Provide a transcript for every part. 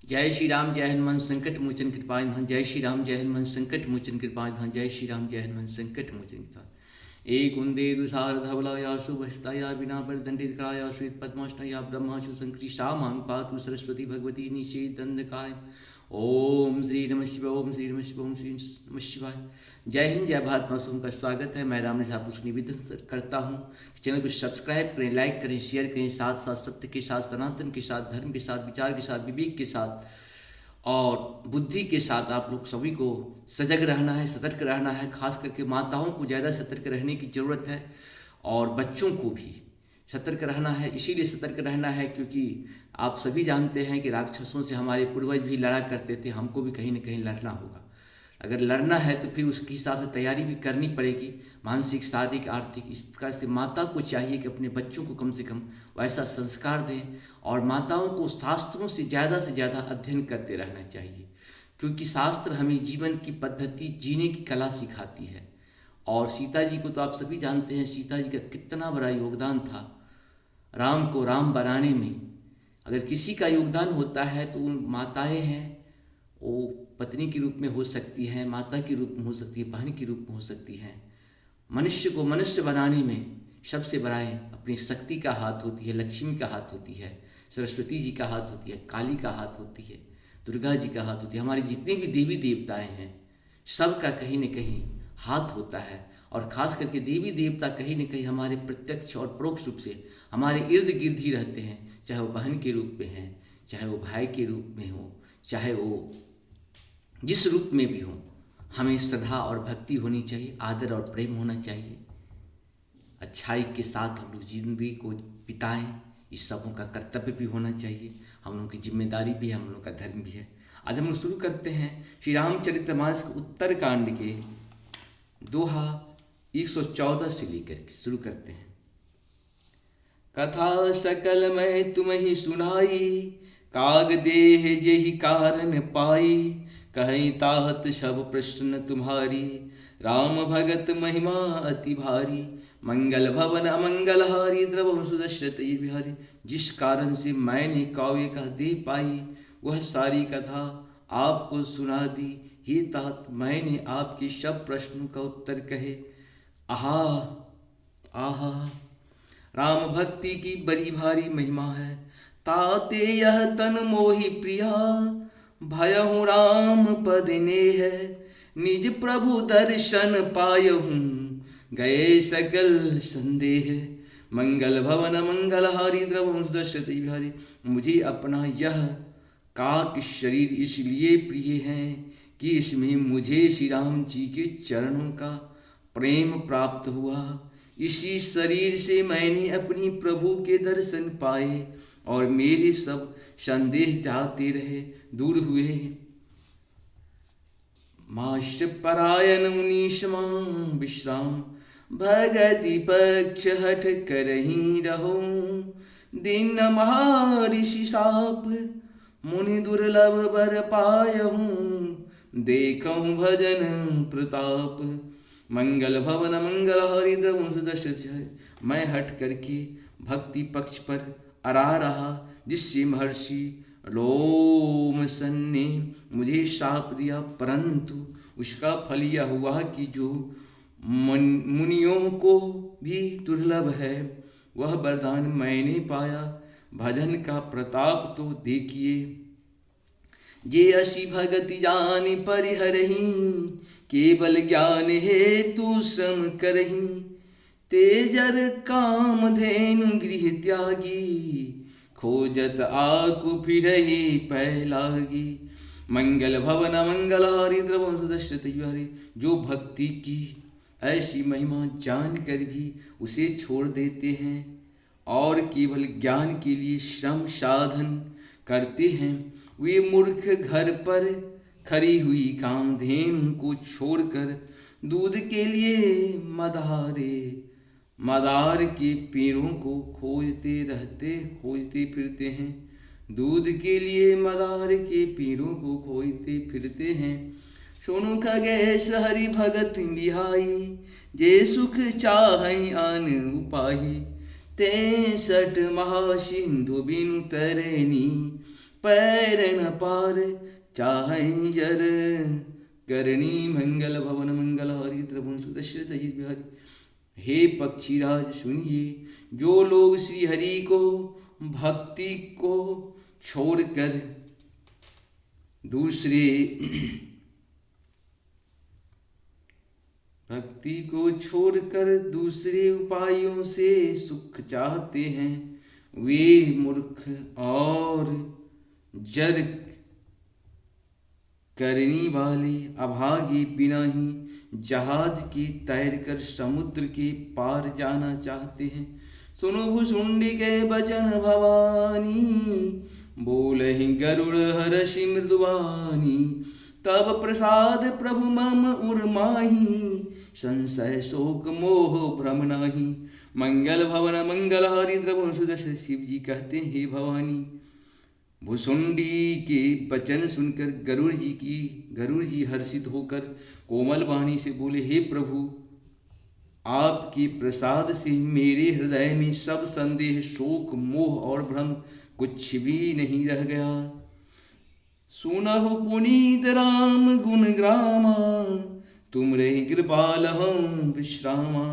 जय श्री राम जय हनुमान संकट मोचन कृपा निधान। जय श्री राम जय हनुमान संकट मोचन कृपा निधान। जय श्री राम जय हनुमान संकट मोचन कृपा। एक उन्दे दुसार धवलायासु भस्ताया बिना बरदंडित करायासु पद्माष्टया ब्रह्माशु संकृष्टा मांग पातु सरस्वती भगवती निषेध अंधकार। ओम श्री नमः शिवाय। ओम श्री नमः शिवाय। ओम श्री नमः शिवाय। जय हिंद जय भारत मासूम का स्वागत है। मैं राम आपको निवेदन करता हूँ, चैनल को सब्सक्राइब करें, लाइक करें, शेयर करें, साथ साथ सत्य के साथ, सनातन के साथ, धर्म के साथ, विचार के साथ, विवेक के साथ और बुद्धि के साथ आप लोग सभी को सजग रहना है, सतर्क रहना है। खास करके माताओं को ज़्यादा सतर्क रहने की ज़रूरत है और बच्चों को भी सतर्क रहना है। इसीलिए सतर्क रहना है क्योंकि आप सभी जानते हैं कि राक्षसों से हमारे पूर्वज भी लड़ा करते थे, हमको भी कहीं ना कहीं लड़ना होगा। अगर लड़ना है तो फिर उसके हिसाब से तैयारी भी करनी पड़ेगी, मानसिक, शारीरिक, आर्थिक। इस प्रकार से माता को चाहिए कि अपने बच्चों को कम से कम वैसा संस्कार दें और माताओं को शास्त्रों से ज़्यादा अध्ययन करते रहना चाहिए, क्योंकि शास्त्र हमें जीवन की पद्धति, जीने की कला सिखाती है। और सीता जी को तो आप सभी जानते हैं, सीता जी का कितना बड़ा योगदान था राम को राम बनाने में। अगर किसी का योगदान होता है तो उन माताएं हैं, वो पत्नी के रूप में हो सकती हैं, माता के रूप में हो सकती है, बहन के रूप में हो सकती हैं। मनुष्य को मनुष्य बनाने में सबसे बड़ा अपनी शक्ति का हाथ होती है, लक्ष्मी का हाथ होती है, सरस्वती जी का हाथ होती है, काली का हाथ होती है, दुर्गा जी का हाथ होती है। हमारे जितने भी देवी देवताएं हैं सबका कहीं न कहीं हाथ होता है। और ख़ास करके देवी देवता कहीं न कहीं हमारे प्रत्यक्ष और परोक्ष रूप से हमारे इर्द गिर्द ही रहते हैं, चाहे वो बहन के रूप में हैं, चाहे वो भाई के रूप में हो, चाहे वो जिस रूप में भी हो। हमें श्रद्धा और भक्ति होनी चाहिए, आदर और प्रेम होना चाहिए, अच्छाई के साथ हम लोग जिंदगी को बिताएं। इस सबों का कर्तव्य भी होना चाहिए, हम लोगों की जिम्मेदारी भी है, हम लोगों का धर्म भी है। आज हम लोग शुरू करते हैं श्री रामचरितमानस के उत्तर कांड के दोहा 114 से लेकर शुरू करते हैं। कथा सकल मैं तुम्हें सुनाई, काग देह जेहि कारण पाई। कहीं ताहत सब प्रश्न तुम्हारी, राम भगत महिमा अति भारी। मंगल भवन अमंगल हारी, द्रवहु सुदशरथ बिहारी। जिस कारण से मैंने काव्य का दे पाई, वह सारी कथा आपको सुना दी। हे तात, मैंने आपके सब प्रश्नों का उत्तर कहे। आहा आहा, राम भक्ति की बड़ी भारी महिमा है। ताते यह तन मोहि प्रिया, भयहु राम पद नेह। निज प्रभु दर्शन पायहूँ, गए सकल संदेह। मंगल भवन मंगल हारी, द्रवहु सुदशरथ बिहारी। मुझे अपना यह काक शरीर इसलिए प्रिय है कि इसमें मुझे श्री राम जी के चरणों का प्रेम प्राप्त हुआ। इसी शरीर से मैंने अपनी प्रभु के दर्शन पाए और मेरे सब संदेह जाते रहे, दूर हुए। माश परायण मुनीशमा विश्राम, भगति पक्ष हठ करही रहो। दिन महर्षि साप, मुनि दुर्लभ बर पायहूँ। देखहूँ भजन प्रताप, मंगल भवन मंगल हरि, द्रवहु सुदशरथ। मैं हट करके भक्ति पक्ष पर अड़ा रहा, जिससे महर्षि लोमसन ने मुझे शाप दिया, परंतु उसका फल यह हुआ कि जो मुनियों को भी दुर्लभ है वह वरदान मैंने पाया। भजन का प्रताप तो देखिए। जे असी भगति जान परिहरही, केवल ज्ञान हेतु श्रम करही। तेजर काम धेनु गृह त्यागी, खोजत आकु फिरही पैलागी। मंगल भवन मंगल हारी, द्रवहु सुदशरथ बिहारी। जो भक्ति की ऐसी महिमा जानकर भी उसे छोड़ देते हैं और केवल ज्ञान के लिए श्रम साधन करते हैं, वे मूर्ख घर पर खरी हुई कामधेनु को छोड़कर दूध के लिए मदार के पेड़ों को खोजते फिरते हैं। दूध के लिए मदार के पेड़ों को खोजते फिरते हैं। सुनु खगेश हरि भगत बिहाई, जे सुख चाहई आन उपाही। 63 महासिंधु बिनु तरनी, पैर न पार चाहे जर। करणी मंगल भवन मंगल हरि त्रिभुवन दशरथ अजित बिहारी। हे पक्षीराज सुनिए, जो लोग श्री हरि को भक्ति को छोड़कर दूसरे उपायों से सुख चाहते हैं, वे मूर्ख और जर करनी वाले अभागे बिना ही जहाज के तैरकर समुद्र के पार जाना चाहते हैं। सुनो भुसुंडी के बचन भवानी, बोलहि गरुड़ हर्षि मृदुवानी। तब प्रसाद प्रभु मम उर्माही, संशय शोक मोह भ्रम नाही। मंगल भवन मंगल हरि द्रवण सुदर्शन। शिव जी कहते हैं, हे भवानी, भुसुंडी के वचन सुनकर गरुड़ जी हर्षित होकर कोमल वाणी से बोले, हे प्रभु, आपके प्रसाद से मेरे हृदय में सब संदेह शोक मोह और भ्रम कुछ भी नहीं रह गया। सुनहु पुनीत राम गुण ग्रामा, तुम रहे कृपाल हम विश्रामा।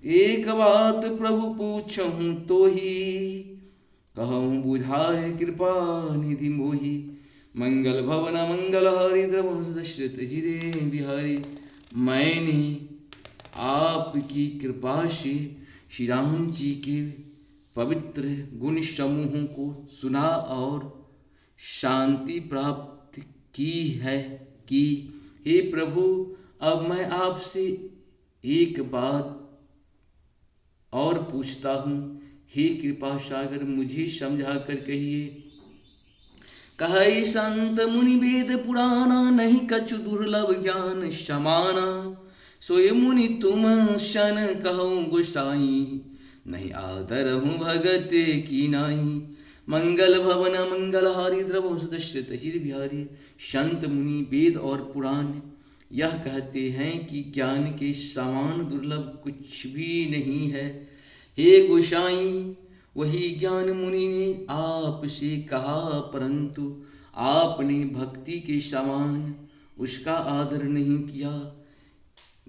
एक बात प्रभु पूछहूँ तो ही, कहूँ बुझाए कृपा निधि मोही। मंगल भवन मंगल हरि द्रवण दशरथ जिरे बिहारी। मैंने आपकी कृपा से श्री राम जी के पवित्र गुण समूहों को सुना और शांति प्राप्त की है कि हे प्रभु, अब मैं आपसे एक बात और पूछता हूँ। हे कृपा सागर, मुझे समझा कर कहिए। कहे संत मुनि वेद पुराना, नहीं कछु दुर्लभ ज्ञान समाना। सोय मुनि तुम शन कहूँ गोसाई, नहीं आदर हूँ भगत की नाई। मंगल भवन मंगल हारी द्रवो दशरथ अजित बिहारी। संत मुनि वेद और पुराण यह कहते हैं कि ज्ञान के समान दुर्लभ कुछ भी नहीं है। हे गोसाई, वही ज्ञान मुनि ने आपसे कहा, परंतु आपने भक्ति के समान उसका आदर नहीं किया।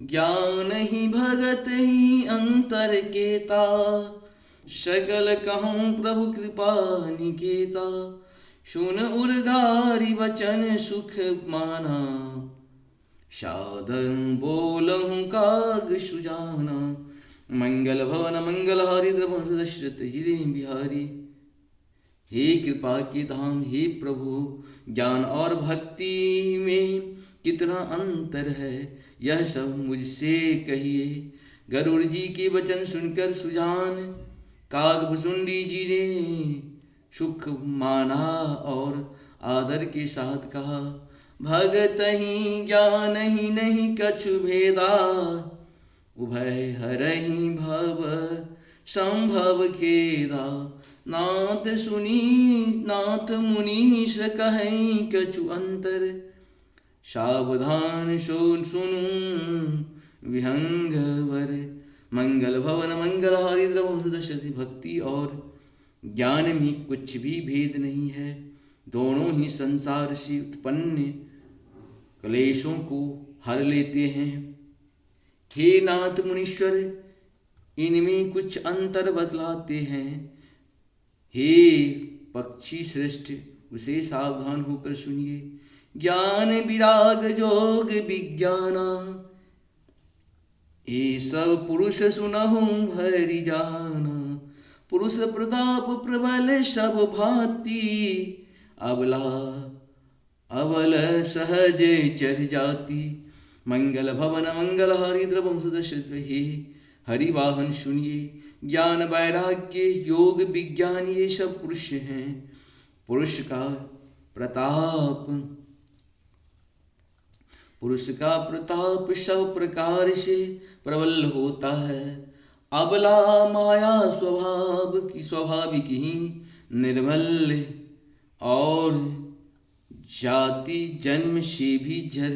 ज्ञान ही भगत ही अंतर केता, सकल कहूँ प्रभु कृपा निकेता। सुन उर्गारी वचन सुख माना, साधन बोलहूँ काग सुजाना। मंगल भवन मंगल हारी द्रवण दशरथ जिरे बिहारी। हे कृपा के धाम, हे प्रभु, ज्ञान और भक्ति में कितना अंतर है, यह सब मुझसे कहिए। गरुड़ जी के वचन सुनकर सुजान कागभुसुंडी जी ने सुख माना और आदर के साथ कहा, भगत ही ज्ञान ही नहीं कछु भेदा। उभय हरहि भव संभव खेदा। नाथ मुनीश कहीं कछु अंतर, सावधान सुनु विहंग वर। मंगल भवन मंगल हारी द्रवण दशरथ। भक्ति और ज्ञान में कुछ भी भेद नहीं है, दोनों ही संसार से उत्पन्न क्लेशों को हर लेते हैं। हे नाथ मुनीश्वर, इनमें कुछ अंतर बतलाते हैं। हे पक्षी श्रेष्ठ, उसे सावधान होकर सुनिए। ज्ञान विराग जोग विज्ञाना, ये सब पुरुष सुनहु भरि जाना। पुरुष प्रताप प्रबल सब भांति, अबल सहज चढ़ जाती। मंगल भवन मंगल हारी द्रवम सुदशरथ। हे हरि वाहन सुनिए। ज्ञान वैराग्य योग विज्ञान ये सब पुरुष हैं। पुरुष का प्रताप सब प्रकार से प्रबल होता है। अबला माया स्वाभाविक ही निर्बल और जाति जन्म से भी जर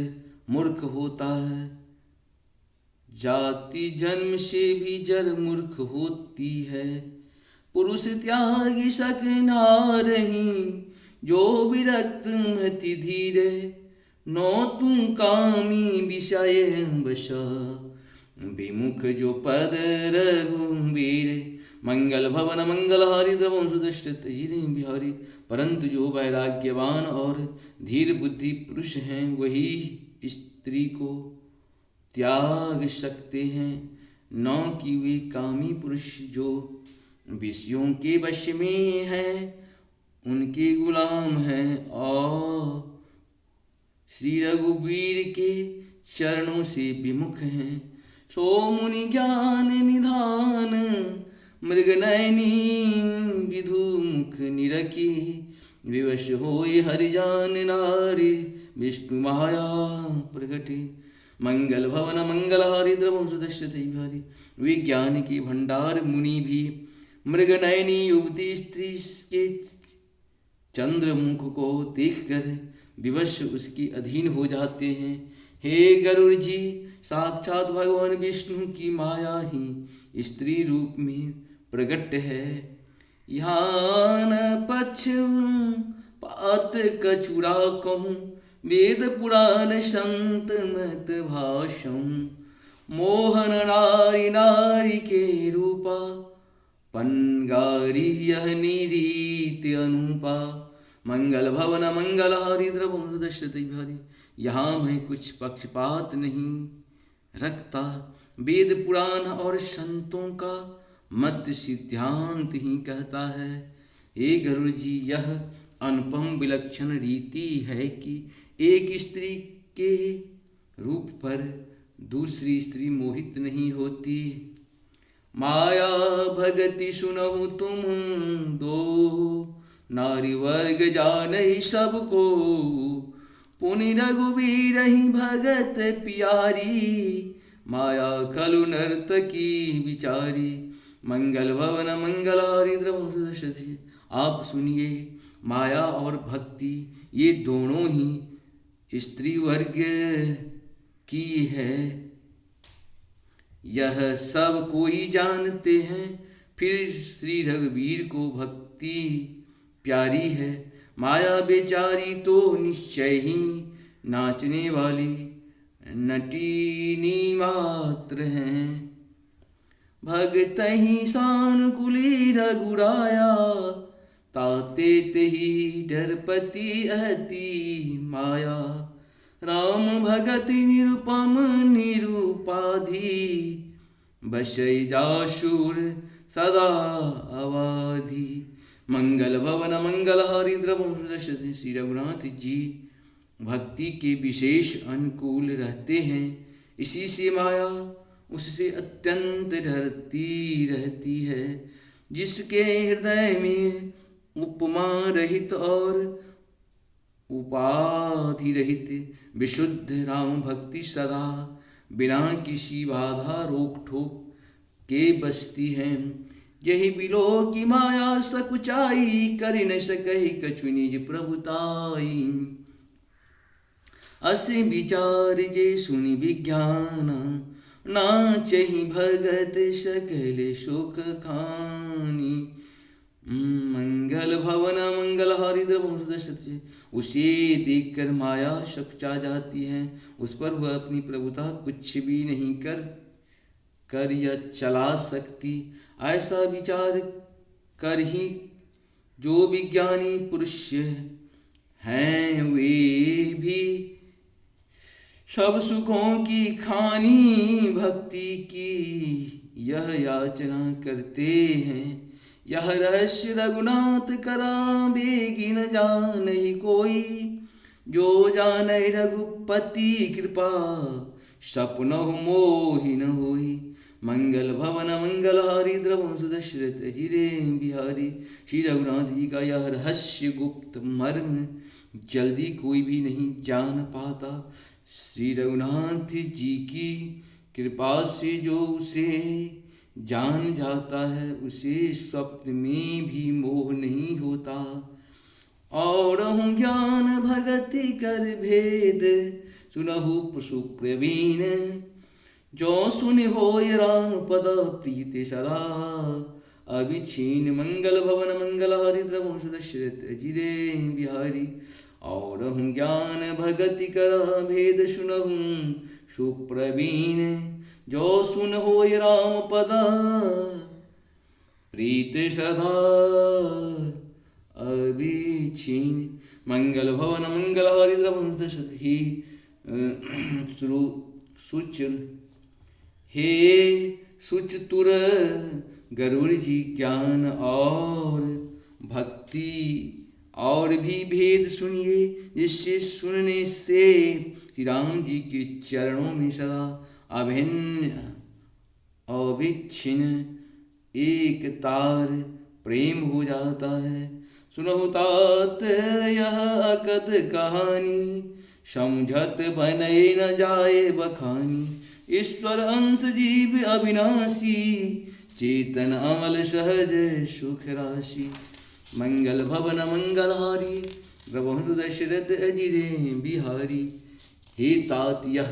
मूर्ख होता है। जाति जन्म से भी जर मूर्ख होती है। पुरुष त्यागी सक नारही, जो विरक्त मति धीरे, नो तुम कामी विषय बसा, विमुख जो पद रघुवीर। मंगल भवन मंगलहारी द्रवं सुदृष्ट बिहारी। परंतु जो वैराग्यवान और धीर बुद्धि पुरुष हैं वही स्त्री को त्याग सकते हैं, न कि वे कामी पुरुष जो विषयों के वश में हैं उनके गुलाम हैं और श्री रघुवीर के चरणों से विमुख हैं। सो मुनि ज्ञान निधान मृगनयनी विधु मुख निरखी, विवश होय हरिजान नारी विष्णु माया प्रगटे। मंगल भवन मंगलहारी द्रवं सुदर्शते बिहारी। विज्ञान की भंडार मुनि भी मृगनयनी युवती स्त्री के चंद्रमुख को देखकर विवश उसकी अधीन हो जाते हैं। हे गरुड़ जी, साक्षात भगवान विष्णु की माया ही स्त्री रूप में प्रकट है। यहाँ न पश्चिम पात कचुरा कहूँ, वेद पुराण संत मत भाषम। मोहन नारी नारी के रूपा, पनगारी यह निरीत अनुपा। मंगल भवन मंगलहारी द्रवं दशरथ भारी। यहाँ मैं कुछ पक्षपात नहीं रखता, वेद पुराण और संतों का मत सिद्धांत ही कहता है। हे गरुड़ जी, यह अनुपम विलक्षण रीति है कि एक स्त्री के रूप पर दूसरी स्त्री मोहित नहीं होती। माया भगति सुनहु तुम दो, नारी वर्ग जानहि सबको। पुनि रघुवीर ही भगत प्यारी, माया खलु नर्तकी विचारी। मंगल भवन मंगलहारी द्रवं दशरथ। आप सुनिए, माया और भक्ति ये दोनों ही स्त्री वर्ग की है, यह सब कोई जानते हैं। फिर श्री रघुवीर को भक्ति प्यारी है, माया बेचारी तो निश्चय ही नाचने वाली नटीनी मात्र हैं। भगत ही सानुकुली रघुराया, ताते तेहि डरपति अति माया। राम भगत निरुपम निरुपाधि, बशै जाशूर सदा अवाधि। मंगल भवन मंगलहारी द्रवं सुदर्शते। श्री रघुनाथ जी भक्ति के विशेष अनुकूल रहते हैं, इसी से माया उससे अत्यंत डरती रहती है। जिसके हृदय में उपमा रहित और उपाधि रहित विशुद्ध राम भक्ति सदा बिना किसी बाधा रोक ठोक के बसती है। यही बिलो की माया सकुचाई, कर न सकहि कछु निज प्रभुताई। असे विचार जे सुनि विज्ञान, नाचहि भगत सकल शोक खानी। मंगल भवन मंगलहारी द्रवं सुदर्शते। उसे देखकर माया सकुचा जाती है, उस पर वह अपनी प्रभुता कुछ भी नहीं कर या चला सकती। ऐसा विचार कर ही जो विज्ञानी पुरुष हैं वे भी सब सुखों की खानी भक्ति की यह याचना करते हैं। यह रहस्य रघुनाथ करावेगी न जानहि कोई, जो जानै रघुपति कृपा सपनहु मोहि न होई। मंगल भवन मंगलहारी द्रवं सुदशरथ जिरे बिहारी। श्री रघुनाथ जी का यह रहस्य गुप्त मर्म जल्दी कोई भी नहीं जान पाता। श्री रघुनाथ जी की कृपा से जो उसे जान जाता है, उसे स्वप्न में भी मोह नहीं होता। और ज्ञान भगति कर भेद, सुनहु सुप्रवीण। जो सुन होय राम पद प्रीति सदा, अभिछीन मंगल भवन मंगल हरि द्रवं सुदशरथ अजिरे बिहारी। और हूँ ज्ञान भगति कर भेद सुनहूँ सुप्रवीण। जो सुन होय राम पदा प्रीत सदा अभिछीन। मंगल भवन मंगल हरि द्रवं सुदशरथ ही सुचर हे सुचतुर गरुड़ जी ज्ञान और भक्ति और भी भेद सुनिए, जिससे सुनने से श्री राम जी के चरणों में सदा अभिन्न अविच्छिन्न एक तार प्रेम हो जाता है। सुनो तात यह अकथ कहानी, समझत बने न जाए बखानी। ईश्वर अंश जीव अविनाशी, चेतन अमल सहज सुख राशि। मंगल भवन मंगल हारी, द्रवहु दशरथ अजिरे बिहारी। हे तात यह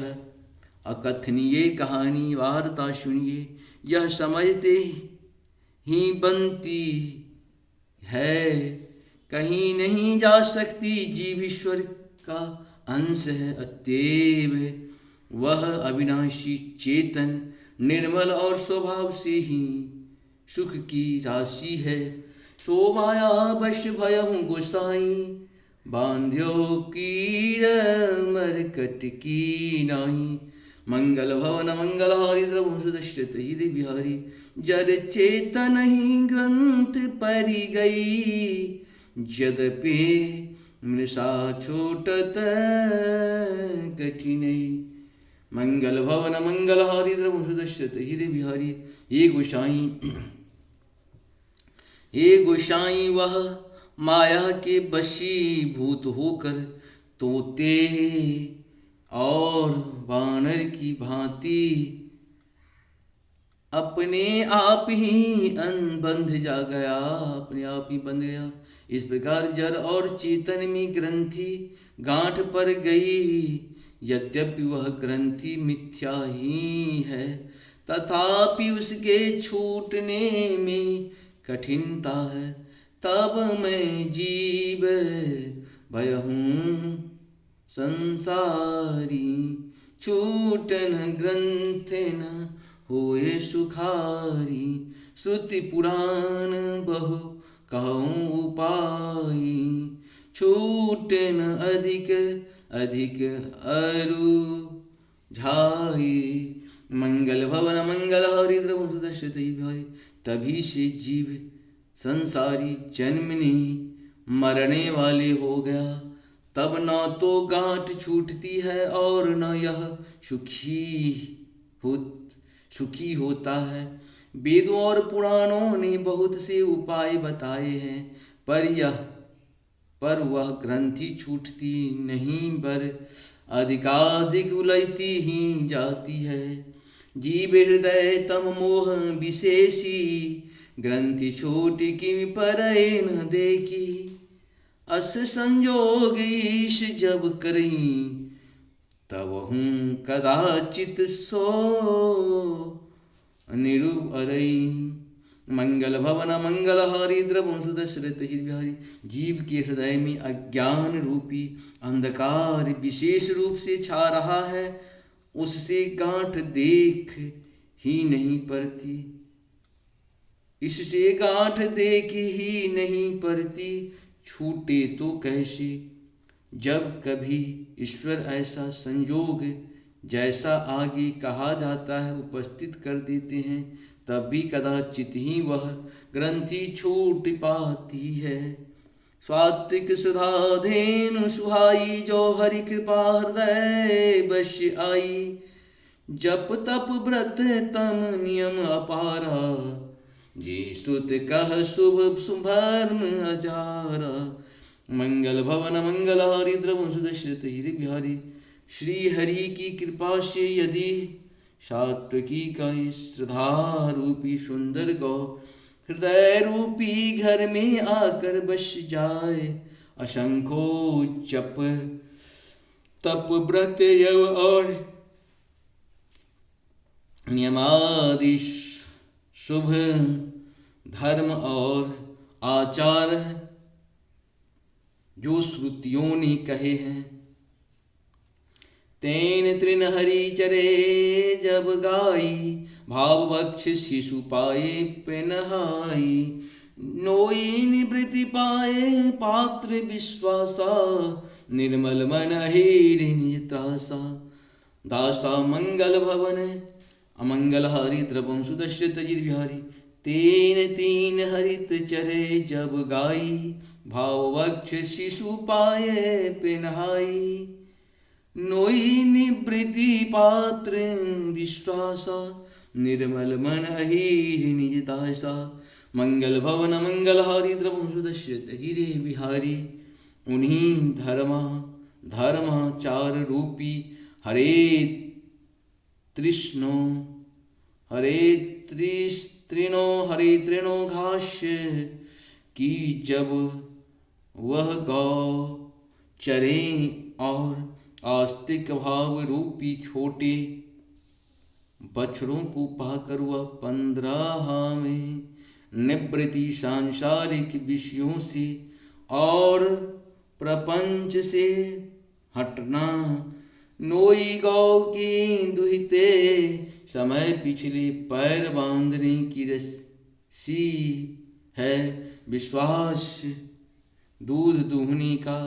अकथनीय कहानी वार्ता सुनिए, यह समझते ही बनती है, कहीं नहीं जा सकती। जीव ईश्वर का अंश है, अतएव वह अविनाशी चेतन निर्मल और स्वभाव से ही सुख की राशि है। सो माया वश भयहु गोसाई, बांध्यो कीर मरकट की नाई। मंगल भवन मंगल हारी द्रवहु सुदशरथ अजिरे बिहारी। जद चेतन ही ग्रंथ परि गई, यद्यपि मृषा छूटत कठिनई। मंगल भवन मंगल हारी द्रवहु सुदशरथ अजिरे बिहारी। हे गोसाई वह माया के वशीभूत होकर तोते और बानर की भांति अपने आप ही बंध जा गया, अपने आप ही बंध गया। इस प्रकार जड़ और चेतन में ग्रंथि गांठ पर गई, यद्यपि वह ग्रंथि मिथ्या ही है, तथापि उसके छूटने में कठिनता है। तब मैं जीव भयहूँ संसारी, छूटन ग्रंथ न होए सुखारी। श्रुति पुराण बहु कहूँ उपाई, छूटन अधिक अधिक अरु झाई। मंगल भवन मंगल हारी द्रवहु सुदशरथ अजिरे बिहारी। तभी से जीव संसारी जन्मने मरने वाले हो गया। तब न तो गांठ छूटती है और न यह सुखी होता है। वेदों और पुराणों ने बहुत से उपाय बताए हैं, पर वह ग्रंथि छूटती नहीं, पर अधिकाधिक उलझती ही जाती है। जीव हृदय तम मोह विशेषी, ग्रंथि छूट कि परय न देखी। अस संयोग ईश जब करई, तब हूँ कदाचित सो निरुअरई। मंगल भवन मंगल हारी द्रवहु सुदशरथ अजिरे बिहारी। जीव के हृदय में अज्ञान रूपी अंधकार विशेष रूप से छा रहा है, उससे गांठ देख ही नहीं पड़ती, इससे गांठ देख ही नहीं पड़ती, छूटे तो कैसे। जब कभी ईश्वर ऐसा संयोग जैसा आगे कहा जाता है उपस्थित कर देते हैं, तब भी कदाचित ही वह ग्रंथि छूट पाती है। स्वात्विक सुधाधेनु सुहाई, जो हरि कृपा हृदय बश आई। जप तप व्रत तम नियम अपारा, जी सुत कह शुभ शुभर्म अजारा। मंगल भवन मंगल हारी द्रवहु सुदशरथ अजिरे बिहारी। श्री हरि की कृपा से यदि सात्विकी का श्रद्धा रूपी सुंदर गौ हृदय रूपी घर में आकर बस जाए, असंख्यो जप तप व्रत यव और नियमादि शुभ धर्म और आचार जो श्रुतियों ने कहे हैं। तेन तृण हरि चरे जब गाई, भाव बक्ष शिशु पाए पेनहाई। नोई निवृत्ति पाए पात्र विश्वासा, निर्मल मन अहिर निज त्रासा। दासा मंगल भवन अमंगल हारी, द्रवं सुदश्रित जिर्विहारी। तेन तीन हरित चरे जब गाई, भाव वक्ष शिशु पाए पेनहाई। नोई निवृत्ति पात्र विश्वासा, निर्मल मन अहिर निज दासा। मंगल भवन मंगल हारी, द्रवं सुदश्रित जिरे बिहारी। उन्हीं धर्माचार रूपी हरे तृणो घास्य की जब वह गौ चरे, और आस्तिक भाव रूपी छोटे बछड़ों को पाकर वह 15 में निवृत्ति सांसारिक विषयों से और प्रपंच से हटना। नोई गौ की दुहिते समय पिछले पैर बांधने की रस्सी है विश्वास। दूध दूहने का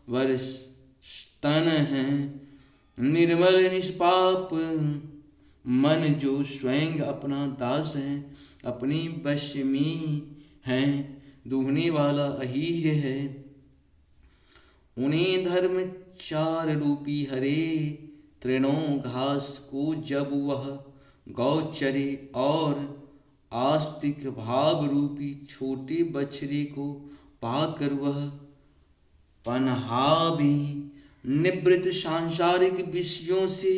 वर स्तन है, निर्मल निष्पाप मन जो स्वयं अपना दास है, अपनी वश में है, दूहने वाला अहीर है। उन्हें धर्म चार रूपी हरे तृणों घास को जब वह गौ चरे, और आस्तिक भाव रूपी छोटे बछड़े को पाकर वह पनहावे। निवृत्त सांसारिक विषयों से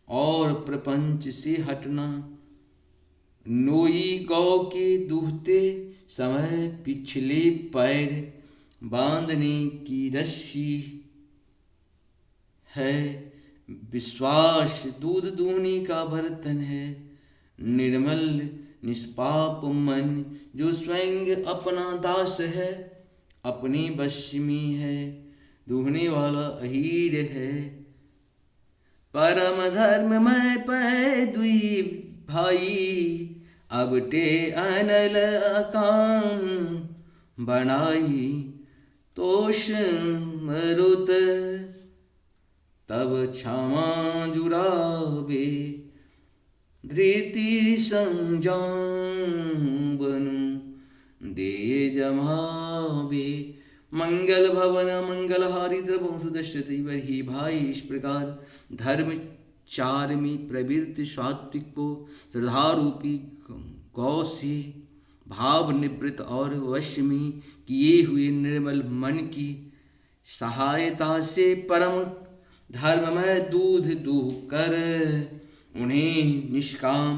और प्रपंच से हटना। नोई गौ के दूहते समय पिछले पैर बांधने की रस्सी है विश्वास। दूध दूहने का बर्तन है, निर्मल निष्पाप मन जो स्वयं अपना दास है, अपने वश में है, दूहने वाला अहीर है। परम धर्म में पै दुई भाई, अब टे अनल काम बनाई। तोष मरुत तब क्षमा जुड़ावे, धृति संजान बनु दे जमावे। मंगल भवन मंगल हारी, द्रवं सुदश्रित वही भाई। इस प्रकार धर्म चार में प्रवृत्ति सात्विक को श्रद्धा रूपी गौ से भाव निवृत्त और वश में किए हुए निर्मल मन की सहायता से परम धर्म में दूध दूह कर उन्हें निष्काम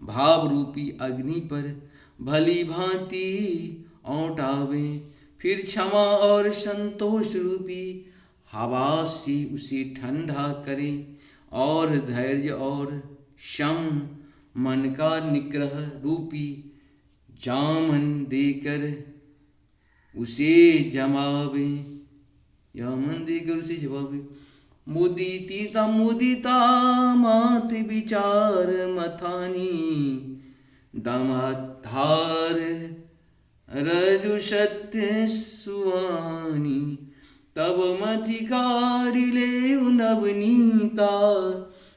भाव रूपी अग्नि पर भली भांति औंटावे। फिर क्षमा और संतोष रूपी हवा से उसे ठंडा करें, और धैर्य और शम मन का निग्रह रूपी जामन देकर उसे जमावे। जामन देकर उसे जमावे। मुदिता मात विचार मथानी, दमाधार रजु सत्य सुवानी। तब मथिकारी ले नवनीता,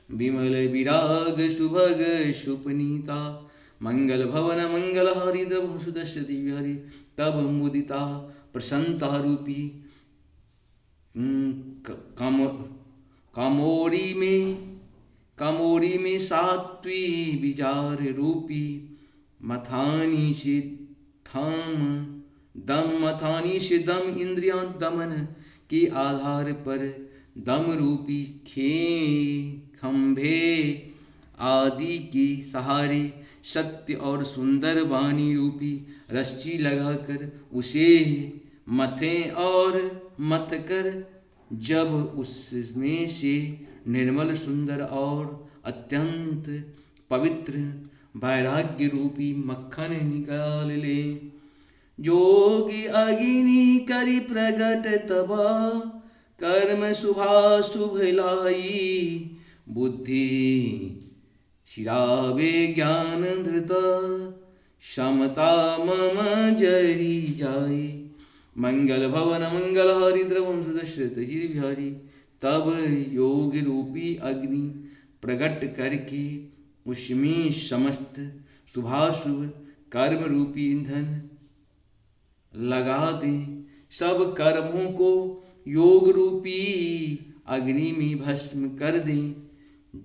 विमल विराग सुभग सुपनीता। मंगल भवन मंगल हारी, द्रवं सुदश्रित विहारी। तब मुदिता प्रसन्नता रूपी कामोरी में सात्वी विचार रूपी मथानी से मथानी से दम इंद्रियां दमन के आधार पर दम रूपी खंभे आदि के सहारे सत्य और सुंदर वाणी रूपी रस्सी लगाकर उसे मथें और मथ कर जब उसमें से निर्मल सुंदर और अत्यंत पवित्र वैराग्य रूपी मक्खन निकाल ले। जोगी अग्नि करि प्रगट तबा, कर्म शुभाशुभ लाई। बुद्धि शिरावे ज्ञान धृता, समता मम जरी जाई। मंगल भवन मंगल हारी द्रवम सुदशरथ जी बिहारी। तब योग रूपी अग्नि प्रकट करके उसमें समस्त शुभाशुभ कर्म रूपी ईंधन लगा दे। सब कर्मों को योग रूपी अग्नि में भस्म कर दे।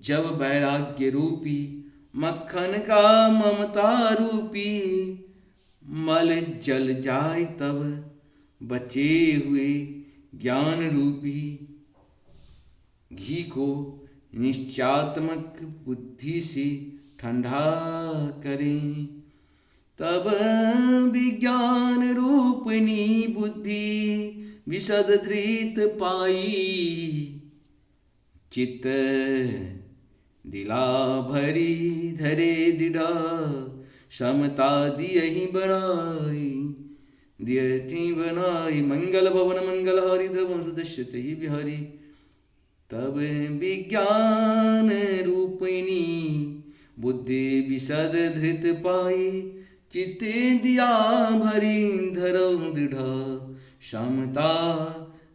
जब वैराग्य रूपी मक्खन का ममता रूपी मल जल जाए, तब बचे हुए ज्ञान रूपी घी को निश्चयात्मक बुद्धि से ठंडा करें। तब विज्ञान रूपनी बुद्धि विशद धृत पाई। चित्त दिला भरी धरे दिढ़ा, समता दियहि बढ़ाई। दियहि बनाई मंगल भवन मंगल हारी द्रवम सुदशरथ ही बिहारी। तब विज्ञान रूपिणी बुद्धि विशद धृत पाई। चित्ते दिया भरी धरौ दृढ़ा, समता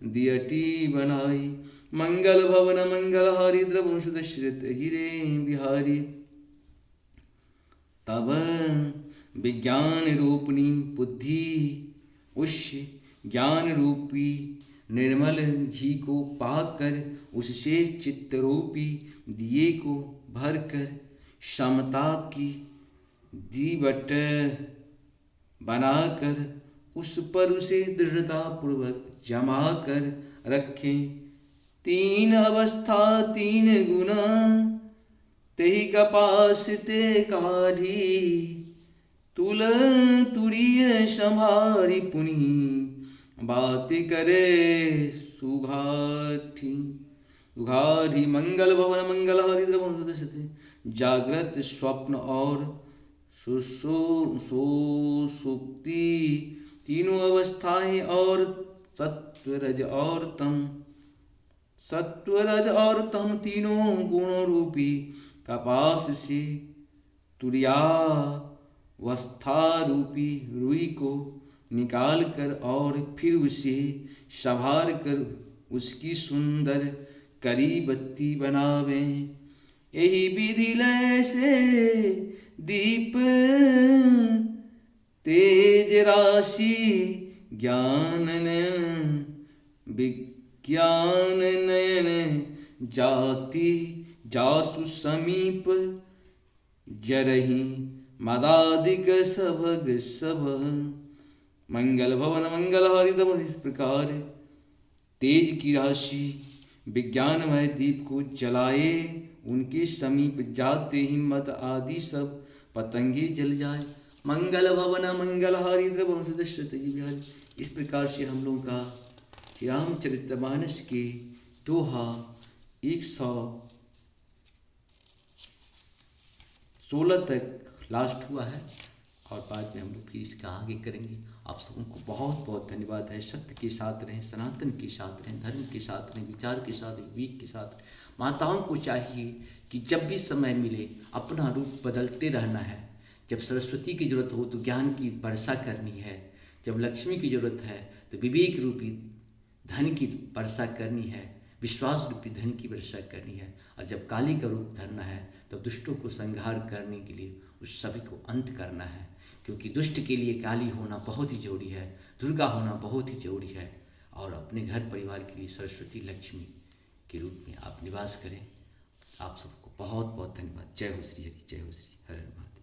दियटी बनाई। मंगल भवन मंगल हारी द्रवम सुदशरथ हीरे बिहारी। तब विज्ञान रूपिणी बुद्धि उस ज्ञान रूपी निर्मल घी को पाकर उससे चित्त रूपी दिए को भरकर समता की दीवट बनाकर उस पर उसे दृढ़ता पूर्वक जमा कर रखें। तीन अवस्था तीन गुना, तेहि कपास ते काढ़ी। तुल तुरीय संभारी पुनि, बात करे सुघाटी। सुघाटी मंगल भवन मंगल हारी द्रवम सुदशरथ। जागृत स्वप्न और सुषुप्ति तीनों अवस्थाएं और सत्वरज और तम, सत्वरज और तम तीनों गुणों रूपी कपास से तुर्यावस्था रूपी रुई को निकाल कर और फिर उसे संभार कर उसकी सुंदर करी बत्ती बनावें। यही विधि लय से दीप तेज राशि ज्ञान नयन विज्ञान नयन जाति जासु समीप। जरहि मदादिक सभग सभ, मंगल भवन मंगल हारी दम। इस प्रकार तेज की राशि विज्ञानमय दीप को जलाए, उनके समीप जाते ही मद आदि सब पतंगे जल जाए। मंगल भवन मंगल हारी द्रवम सुदशरथ जी बिहारी। इस प्रकार से हम लोगों का श्री रामचरितमानस के दोहा 116 तक लास्ट हुआ है, और बाद में हम लोग फिर इसका आगे करेंगे। आप सबों को बहुत बहुत धन्यवाद है। सत्य के साथ रहें, सनातन के साथ रहें, धर्म के साथ रहें, विचार के साथ, विवेक के साथ। माताओं को चाहिए कि जब भी समय मिले अपना रूप बदलते रहना है। जब सरस्वती की जरूरत हो तो ज्ञान की वर्षा करनी है, जब लक्ष्मी की जरूरत है तो विवेक रूपी धन की वर्षा करनी है, विश्वास रूपी धन की वर्षा करनी है। और जब काली का रूप धरना है तब दुष्टों को संहार करने के लिए उस सभी को अंत करना है। क्योंकि दुष्ट के लिए काली होना बहुत ही जरूरी है, दुर्गा होना बहुत ही जरूरी है। और अपने घर परिवार के लिए सरस्वती लक्ष्मी के रूप में आप निवास करें। आप सबको बहुत बहुत धन्यवाद। जय हो श्री हरि, जय हो श्री हर हर।